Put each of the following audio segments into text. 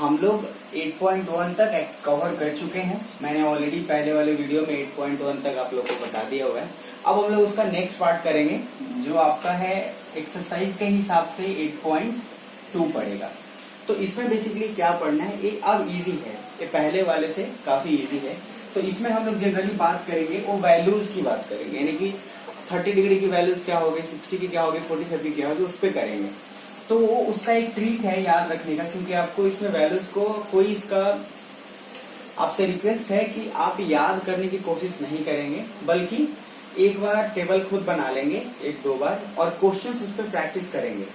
हम लोग 8.1 तक कवर कर चुके हैं। मैंने ऑलरेडी पहले वाले वीडियो में 8.1 तक आप लोग को बता दिया हुआ है। अब हम लोग उसका नेक्स्ट पार्ट करेंगे जो आपका है एक्सरसाइज के हिसाब से 8.2 पड़ेगा। तो इसमें बेसिकली क्या पढ़ना है, ये अब इजी है, ये पहले वाले से काफी इजी है। तो इसमें हम लोग जनरली बात करेंगे वो वैल्यूज की बात करेंगे, यानी कि 30 डिग्री की वैल्यूज क्या होगी, 60 की क्या होगी, 45 की क्या होगी, उस पर करेंगे। तो वो उसका एक ट्रिक है याद रखने का, क्योंकि आपको इसमें वैल्यूज को कोई इसका आपसे रिक्वेस्ट है कि आप याद करने की कोशिश नहीं करेंगे, बल्कि एक बार टेबल खुद बना लेंगे 1-2 बार और क्वेश्चंस उस पर प्रैक्टिस करेंगे।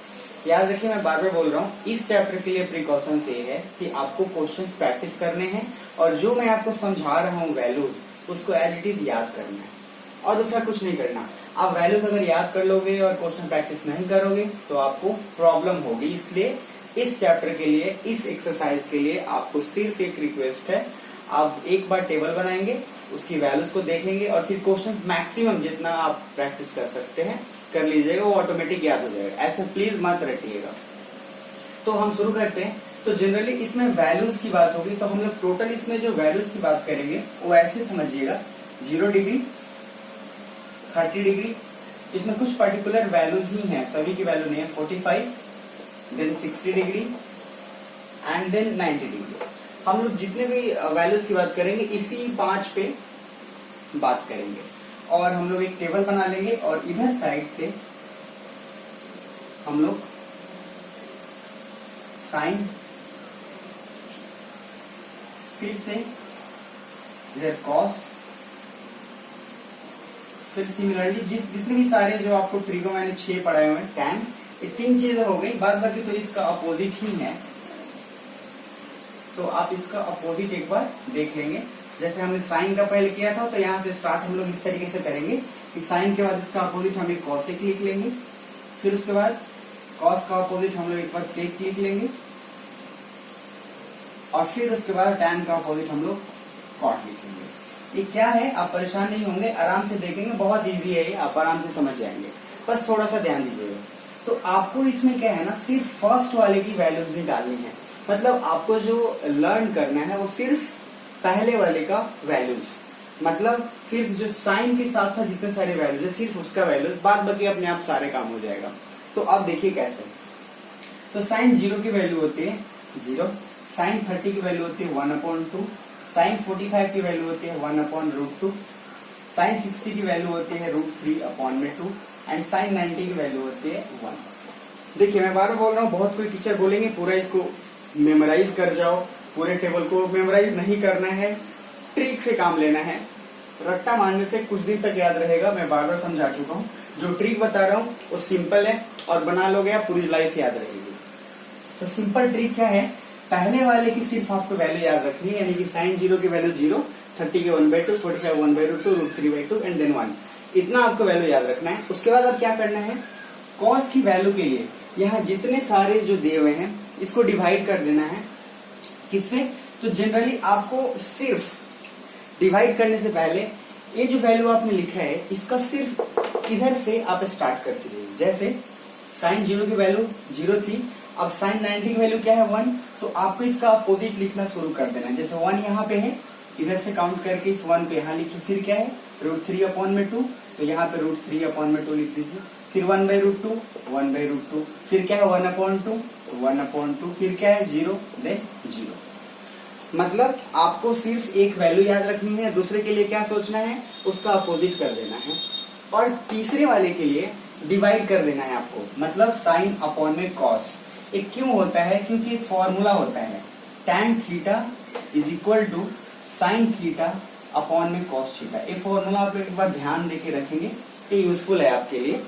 याद रखिए, मैं बार बार बोल रहा हूँ, इस चैप्टर के लिए प्रिकॉशंस ये है कि आपको क्वेश्चंस प्रैक्टिस करने हैं और जो मैं आपको समझा रहा हूँ वैल्यूज, उसको एज इट इज याद करना है और दूसरा कुछ नहीं करना। आप वैल्यूज अगर याद कर लोगे और क्वेश्चन प्रैक्टिस नहीं करोगे तो आपको प्रॉब्लम होगी। इसलिए इस चैप्टर के लिए, इस एक्सरसाइज के लिए आपको सिर्फ एक रिक्वेस्ट है, आप एक बार टेबल बनाएंगे, उसकी वैल्यूज को देखेंगे और फिर क्वेश्चन मैक्सिमम जितना आप प्रैक्टिस कर सकते हैं कर लीजिएगा, वो ऑटोमेटिक याद हो जाएगा। ऐसे प्लीज मत रटिएगा। तो हम शुरू करते हैं। तो जनरली इसमें वैल्यूज की बात होगी, तो हम लोग टोटल इसमें जो वैल्यूज की बात करेंगे वो ऐसे समझिएगा, 0 डिग्री, 30 डिग्री, इसमें कुछ पर्टिकुलर वैल्यूज ही हैं, सभी की वैल्यू नहीं है, 45, then 60 degree and then 90 degree. हम लोग जितने भी वैल्यूज की बात करेंगे इसी 5 पे बात करेंगे और हम लोग एक टेबल बना लेंगे और इधर साइड से हम लोग साइन, फिर से इधर कॉस, फिर सिमिलरली जितने भी सारे जो आपको ट्रिगो मैंने 6 पढ़ाए हुए हैं, टैन, ये 3 चीजें हो गई। बाद बाकी तो इसका अपोजिट ही है, तो आप इसका अपोजिट एक बार देख लेंगे। जैसे हमने साइन का पहले किया था, तो यहाँ से स्टार्ट हम लोग इस तरीके से करेंगे कि साइन के बाद इसका अपोजिट हम एक कॉसेक लिख लेंगे, फिर उसके बाद कॉस का अपोजिट हम लोग एक बार सेक लिख लेंगे और फिर उसके बाद टैन का अपोजिट हम लोग कॉट लिख लेंगे। ये क्या है, आप परेशान नहीं होंगे, आराम से देखेंगे, बहुत इजी है ये, आप आराम से समझ जाएंगे, बस थोड़ा सा ध्यान दीजिएगा। तो आपको इसमें क्या है ना, सिर्फ फर्स्ट वाले की वैल्यूज निकालनी है। मतलब आपको जो लर्न करना है वो सिर्फ पहले वाले का वैल्यूज, मतलब सिर्फ जो साइन के साथ साथ जितने सारे वैल्यूज है सिर्फ उसका वैल्यूज, बाद बाकी अपने आप सारे काम हो जाएगा। तो अब देखिए कैसे। तो साइन 0 की वैल्यू होती है 0, साइन 30 की वैल्यू होती है 1/2, साइन 45 की वैल्यू होती है 1/√2, साइन 60 की वैल्यू होती है √3/2 एंड साइन 90 की वैल्यू होती है 1। देखिए मैं बार बार बोल रहा हूँ, बहुत कोई टीचर बोलेंगे पूरा इसको मेमोराइज कर जाओ, पूरे टेबल को मेमोराइज नहीं करना है, ट्रिक से काम लेना है। रट्टा मारने से कुछ दिन तक याद रहेगा, मैं बार बार समझा चुका हूँ। जो ट्रिक बता रहा हूँ वो सिंपल है और बना लोगे आप, पूरी लाइफ याद रहेगी। तो सिंपल ट्रिक क्या है, पहले वाले की सिर्फ आपको वैल्यू याद रखनी है, यानी कि साइन 0 की वैल्यू 0, 30 की 1/2, 45 1/2, √3/2 एंड देन 1, इतना आपको वैल्यू याद रखना है। उसके बाद अब क्या करना है, कॉस की वैल्यू के लिए यहाँ जितने सारे जो दिए हुए हैं इसको डिवाइड कर देना है। किससे, तो जनरली आपको सिर्फ डिवाइड करने से पहले ये जो वैल्यू आपने लिखा है इसका सिर्फ इधर से आप स्टार्ट करते रहिए। जैसे साइन 0 की वैल्यू 0 थी, अब साइन 90 की वैल्यू क्या है 1, तो आपको इसका अपोजिट लिखना शुरू कर देना है। जैसे 1 यहाँ पे है, इधर से काउंट करके इस 1 पे यहाँ लिखिए, फिर क्या है √3/2, तो यहाँ पे √3/2 लिख दीजिए, फिर 1/√2, 1/√2, फिर क्या है 1/2, 1/2, फिर क्या है 0, देन 0। मतलब आपको सिर्फ एक वैल्यू याद रखनी है, दूसरे के लिए क्या सोचना है, उसका अपोजिट कर देना है, और तीसरे वाले के लिए डिवाइड कर देना है आपको, मतलब साइन अपॉन में कॉस। एक क्यों होता है, क्योंकि एक फॉर्मूला होता है, tan theta is equal to sine theta upon में कॉस थीटा। ये फॉर्मूला आप लोग एक बार ध्यान देके रखेंगे, ये यूजफुल है आपके लिए।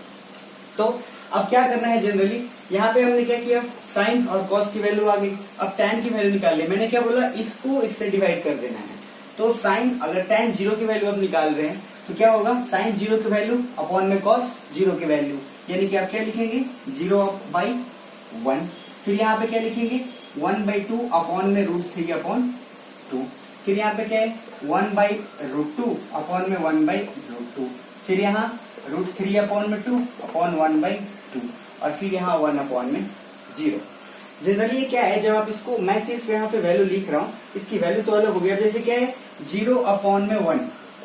तो अब क्या करना है, जनरली यहाँ पे हमने क्या किया, साइन और कॉस की वैल्यू आ गई, अब tan की वैल्यू निकाल ली। मैंने क्या बोला, इसको इससे डिवाइड कर देना है। तो साइन, अगर tan 0 की वैल्यू आप निकाल रहे हैं तो क्या होगा, साइन 0 की वैल्यू अपॉन में कॉस 0 की वैल्यू, यानी कि आप क्या लिखेंगे 0/1। फिर यहाँ पे क्या लिखेंगे 1/2 अपॉन में √3/2। फिर यहाँ पे क्या है 1/√2 अपॉन में 1/√2। फिर यहाँ √3/2 अपॉन 1/2 और फिर यहाँ 1/0। जनरली ये क्या है, जब आप इसको, मैं सिर्फ यहाँ पे वैल्यू लिख रहा हूँ, इसकी वैल्यू तो अलग होगी। अब जैसे क्या है 0/1,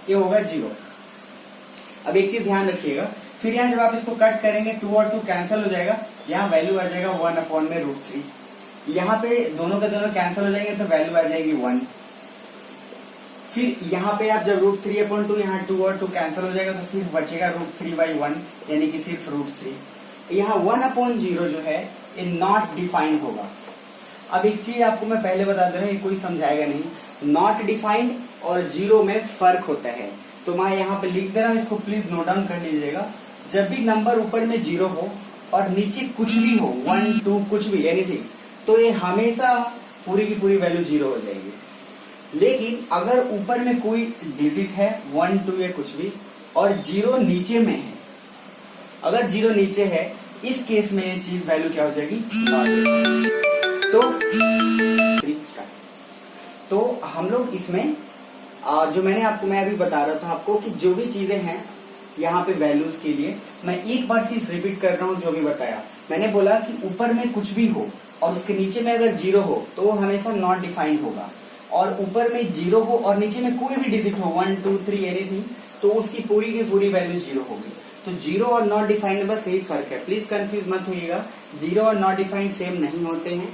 ये होगा 0। अब एक चीज ध्यान रखिएगा, फिर यहाँ जब आप इसको कट करेंगे 2 और 2 कैंसिल हो जाएगा, यहाँ वैल्यू आ जाएगा 1/√3। यहाँ पे दोनों के दोनों कैंसिल हो जाएंगे तो वैल्यू आ जाएगी 1। फिर यहाँ पे आप जब √3/2, यहाँ 2 और 2 कैंसिल हो जाएगा तो सिर्फ बचेगा √3/1, यानी कि सिर्फ √3। यहाँ 1/0 जो है ये नॉट डिफाइंड होगा। अब एक चीज आपको मैं पहले बता दे रहा हूँ, ये कोई समझाएगा नहीं, नॉट डिफाइंड और 0 में फर्क होता है। तो मैं यहाँ पे लिख दे रहा हूँ, इसको प्लीज नोट डाउन कर लीजिएगा। जब भी नंबर ऊपर में 0 हो और नीचे कुछ भी हो, 1, 2 कुछ भी एनीथिंग, तो ये हमेशा पूरी की पूरी वैल्यू 0 हो जाएगी। लेकिन अगर ऊपर में कोई डिजिट है 1, 2 या कुछ भी और 0 नीचे में है, अगर 0 नीचे है, इस केस में ये चीज वैल्यू क्या हो जाएगी, तो हम लोग इसमें जो मैं अभी बता रहा था आपको कि जो भी चीजें हैं यहाँ पे वैल्यूज के लिए, मैं एक बार सिर्फ रिपीट कर रहा हूँ जो भी बताया। मैंने बोला कि ऊपर में कुछ भी हो और उसके नीचे में अगर 0 हो तो वो हमेशा नॉट डिफाइंड होगा, और ऊपर में 0 हो और नीचे में कोई भी डिजिट हो 1, 2, 3 एनीथिंग, तो उसकी पूरी की पूरी वैल्यू 0 होगी। तो 0 और नॉट डिफाइंड में बस यही फर्क है, प्लीज कंफ्यूज मत होइएगा, 0 और नॉट डिफाइंड सेम नहीं होते हैं।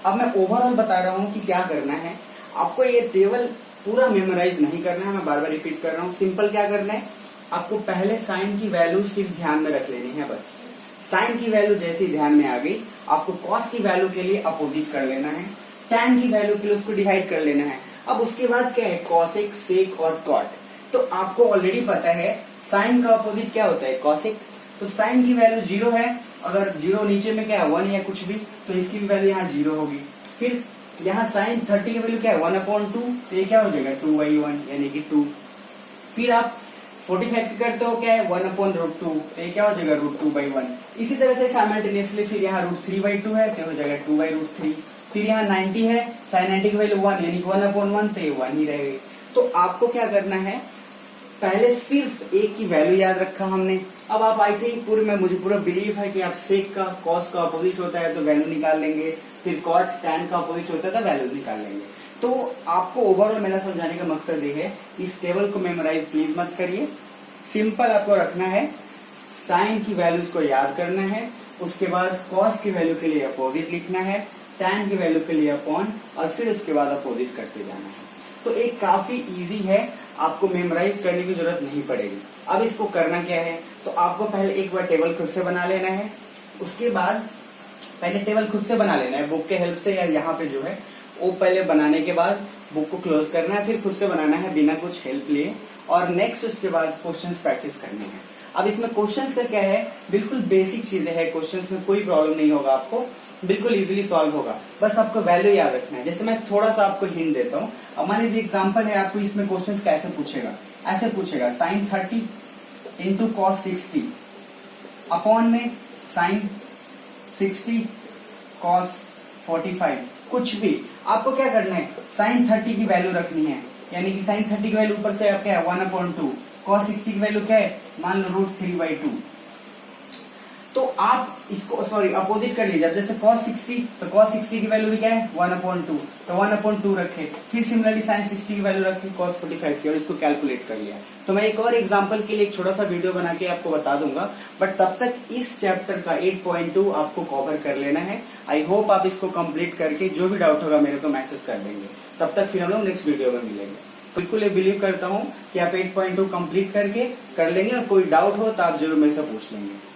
अब मैं ओवरऑल बता रहा हूँ कि क्या करना है। आपको ये टेबल पूरा मेमोराइज नहीं करना है, मैं बार बार रिपीट कर रहा हूँ। सिंपल क्या करना है, आपको पहले साइन की वैल्यू सिर्फ ध्यान में रख लेनी है बस। साइन की वैल्यू जैसे ही ध्यान में आ गई, आपको कॉस की वैल्यू के लिए अपोजिट कर लेना है, टैन की वैल्यू के लिए उसको डिवाइड कर लेना है। अब उसके बाद क्या है, कॉसेक, सेक और कॉट। तो आपको ऑलरेडी पता है साइन का अपोजिट क्या होता है, कॉसेक। तो साइन की वैल्यू 0 है, अगर 0 नीचे में क्या है 1 या कुछ भी, तो इसकी भी वैल्यू यहाँ 0 होगी। फिर यहाँ साइन 30 की वैल्यू क्या है 1/2, तो ये क्या हो जाएगा 2/1 यानी कि 2। फिर आप 45 की करते हो क्या है 1/√2, तो ये क्या हो जाएगा √2/1। इसी तरह से साइमल्टेनियसली फिर यहाँ √3/2 है तो हो जाएगा 2/√3। फिर यहाँ 90 है, साइन 90 की वैल्यू 1 यानी कि 1/1, तो ये 1 ही रहेगी। तो आपको क्या करना है, पहले सिर्फ एक की वैल्यू याद रखा हमने। अब आप आई थिंक मुझे पूरा बिलीव है कि आप सेक का कॉस का अपोजिट होता है तो वैल्यू निकाल लेंगे, फिर कॉट टैन का अपोजिट होता है तो वैल्यू निकाल लेंगे। तो आपको ओवरऑल मेरा समझाने का मकसद ये है, इस टेबल को मेमोराइज प्लीज मत करिए, सिंपल आपको रखना है, साइन की वैल्यूज को याद करना है, उसके बाद कॉस की वैल्यू के लिए अपोजिट लिखना है, टैन की वैल्यू के लिए अपॉन, और फिर उसके बाद अपोजिट करते जाना है। तो एक काफी इजी है, आपको मेमोराइज करने की जरूरत नहीं पड़ेगी। अब इसको करना क्या है, तो आपको पहले एक बार टेबल खुद से बना लेना है। उसके बाद पहले टेबल खुद से बना लेना है बुक के हेल्प से, या यहाँ पे जो है वो पहले बनाने के बाद बुक को क्लोज करना है, फिर खुद से बनाना है बिना कुछ हेल्प लिए, और नेक्स्ट उसके बाद क्वेश्चंस प्रैक्टिस करने हैं। अब इसमें क्वेश्चंस का क्या है, बिल्कुल बेसिक चीजें हैं, क्वेश्चंस में कोई प्रॉब्लम नहीं होगा, आपको बिल्कुल इजीली सॉल्व होगा, बस आपको वैल्यू याद रखना है। जैसे मैं थोड़ा सा आपको हिंट देता हूँ, अब मान लीजिए एग्जाम्पल है, आपको इसमें क्वेश्चंस कैसे पूछेगा, ऐसे पूछेगा साइन 30 इंटू कॉस 60 अपॉन में साइन 60 कॉस 45, कुछ भी आपको क्या करना है, साइन 30 की वैल्यू रखनी है, यानी कि साइन 30 की वैल्यू ऊपर से आप क्या है 1/2, कॉस 60 की वैल्यू क्या है मान लो √3/2। तो आप इसको अपोजिट कर लीजिए। जैसे cos 60, तो cos 60 की वैल्यू भी क्या है 1/2, तो 1/2 रखे, फिर सिमिलरली sin 60 की वैल्यू रखी cos 45 की, और इसको कैलकुलेट कर लिया। तो मैं एक और एग्जांपल के लिए एक छोटा सा वीडियो बना के आपको बता दूंगा, बट तब तक इस चैप्टर का 8.2 आपको कवर कर लेना है। आई होप आप इसको कंप्लीट करके जो भी डाउट होगा मेरे को मैसेज कर देंगे। तब तक फिर हम लोग नेक्स्ट वीडियो में मिलेंगे। बिल्कुल ये बिलीव करता हूँ कि आप 8.2 कंप्लीट करके कर लेंगे, और कोई डाउट हो तो आप जरूर मेरे से पूछ लेंगे।